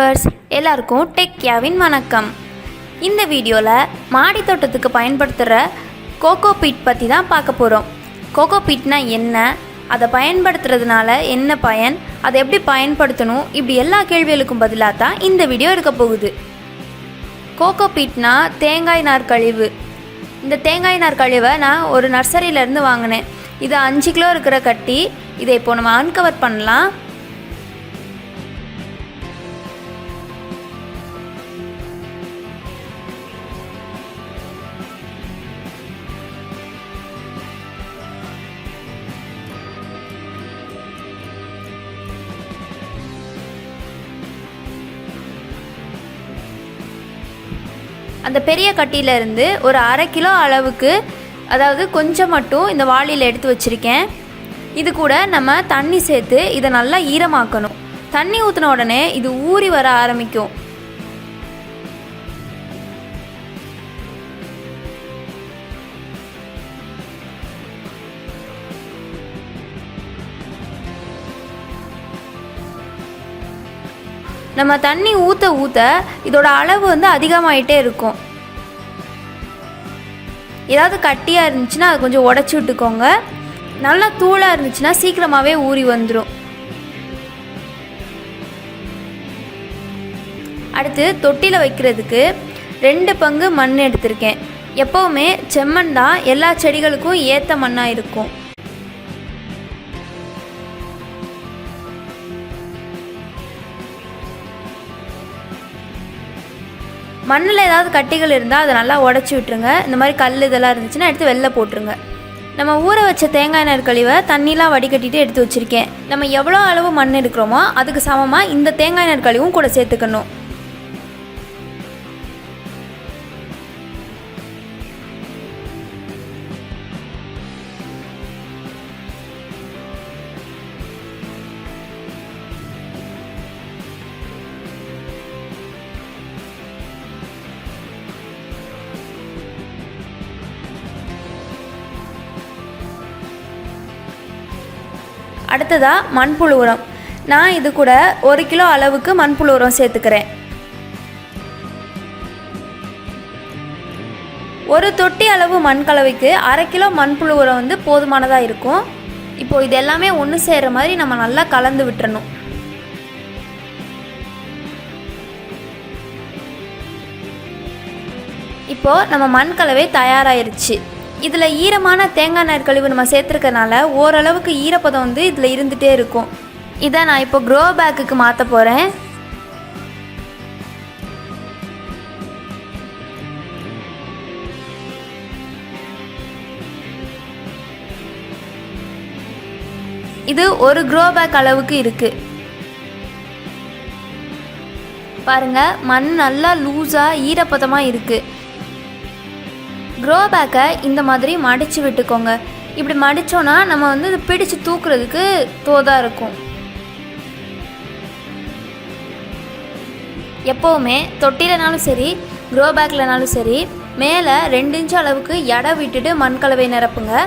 Viewers எல்லாருக்கும் டெக்யாவின் வணக்கம். இந்த வீடியோவில் மாடி தோட்டத்துக்கு பயன்படுத்துகிற கோகோபீட் பற்றி தான் பார்க்க போகிறோம். கோகோபீட்னா என்ன, அதை பயன்படுத்துறதுனால என்ன பயன், அதை எப்படி பயன்படுத்தணும், இப்படி எல்லா கேள்விகளுக்கும் பதிலாக தான் இந்த வீடியோ எடுக்க போகுது. கோகோபீட்னா தேங்காய் நார் கழிவு. இந்த தேங்காய் நார் கழிவை நான் ஒரு நர்சரியிலேருந்து வாங்கினேன். இது 5 கிலோ இருக்கிற கட்டி. இதை இப்போ நம்ம அன்கவர் பண்ணலாம். அந்த பெரிய கட்டியிலேருந்து ஒரு 1/2 கிலோ அளவுக்கு, அதாவது கொஞ்சம் மட்டும் இந்த வாளியில் எடுத்து வச்சுருக்கேன். இது கூட நம்ம தண்ணி சேர்த்து இதை நல்லா ஈரமாக்கணும். தண்ணி ஊற்றின உடனே இது ஊறி வர ஆரம்பிக்கும். நம்ம தண்ணி ஊற்ற ஊற்ற இதோட அளவு அதிகமாகிட்டே இருக்கும். ஏதாவது கட்டியாக இருந்துச்சுன்னா அது கொஞ்சம் உடச்சி விட்டுக்கோங்க. நல்லா தூளாக இருந்துச்சுன்னா சீக்கிரமாகவே ஊறி வந்துடும். அடுத்து தொட்டியில் வைக்கிறதுக்கு 2 பங்கு மண் எடுத்திருக்கேன். எப்போவுமே செம்மண் தான் எல்லா செடிகளுக்கும் ஏற்ற மண்ணாக இருக்கும். மண்ணில் ஏதாவது கட்டிகள் இருந்தால் அதை நல்லா உடச்சி விட்டுருங்க. இந்த மாதிரி கல் இதெல்லாம் இருந்துச்சுன்னா எடுத்து வெளில போட்டுருங்க. நம்ம ஊற வச்ச தேங்காய் நார் கழிவை தண்ணிலாம் வடிகட்டிட்டு எடுத்து வச்சுருக்கேன். நம்ம எவ்வளோ அளவு மண் எடுக்கிறோமோ அதுக்கு சமமாக இந்த தேங்காய் நார் கழிவும் கூட சேர்த்துக்கணும். அடுத்ததாக மண்புழு உரம். நான் இது கூட 1 கிலோ அளவுக்கு மண்புழு உரம் சேர்த்துக்கிறேன். ஒரு தொட்டி அளவு மண் கலவைக்கு 1/2 கிலோ மண்புழு உரம் போதுமானதாக இருக்கும். இப்போது இது எல்லாமே ஒன்று சேர்கிற மாதிரி நம்ம நல்லா கலந்து விட்டுறணும். இப்போது நம்ம மண் கலவை தயாராகிருச்சு. இதில் ஈரமான தேங்காய் நார் கழிவு நம்ம சேர்த்துருக்கனால ஓரளவுக்கு ஈரப்பதம் இதில் இருந்துகிட்டே இருக்கும். இதை நான் இப்போ க்ரோ பேக்குக்கு மாற்ற போகிறேன். இது ஒரு க்ரோ பேக் அளவுக்கு இருக்குது. பாருங்கள், மண் நல்லா லூஸாக ஈரப்பதமாக இருக்குது. க்ரோ பேக்கை இந்த மாதிரி மடித்து விட்டுக்கோங்க. இப்படி மடித்தோன்னா நம்ம இது பிடிச்சு தூக்குறதுக்கு தோதாக இருக்கும். எப்போவுமே தொட்டிலனாலும் சரி க்ரோ பேக்லனாலும் சரி மேலே 2 இன்ச் அளவுக்கு எடை விட்டுட்டு மண் கலவை நிரப்புங்க.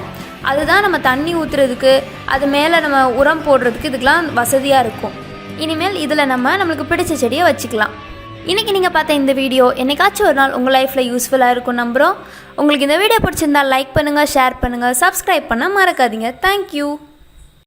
அதுதான் நம்ம தண்ணி ஊற்றுறதுக்கு, அது மேலே நம்ம உரம் போடுறதுக்கு இதுக்கெலாம் வசதியாக இருக்கும். இனிமேல் இதில் நம்மளுக்கு பிடிச்ச செடியை வச்சுக்கலாம். இன்றைக்கி நீங்கள் பார்த்த இந்த வீடியோ என்னைக்காச்சும் ஒரு நாள் உங்கள் லைஃப்பில் யூஸ்ஃபுல்லாக இருக்கும் நம்புகிறோம். உங்களுக்கு இந்த வீடியோ பிடிச்சிருந்தால் லைக் பண்ணுங்கள், ஷேர் பண்ணுங்கள், சப்ஸ்கிரைப் பண்ண மறக்காதீங்க. தேங்க்யூ.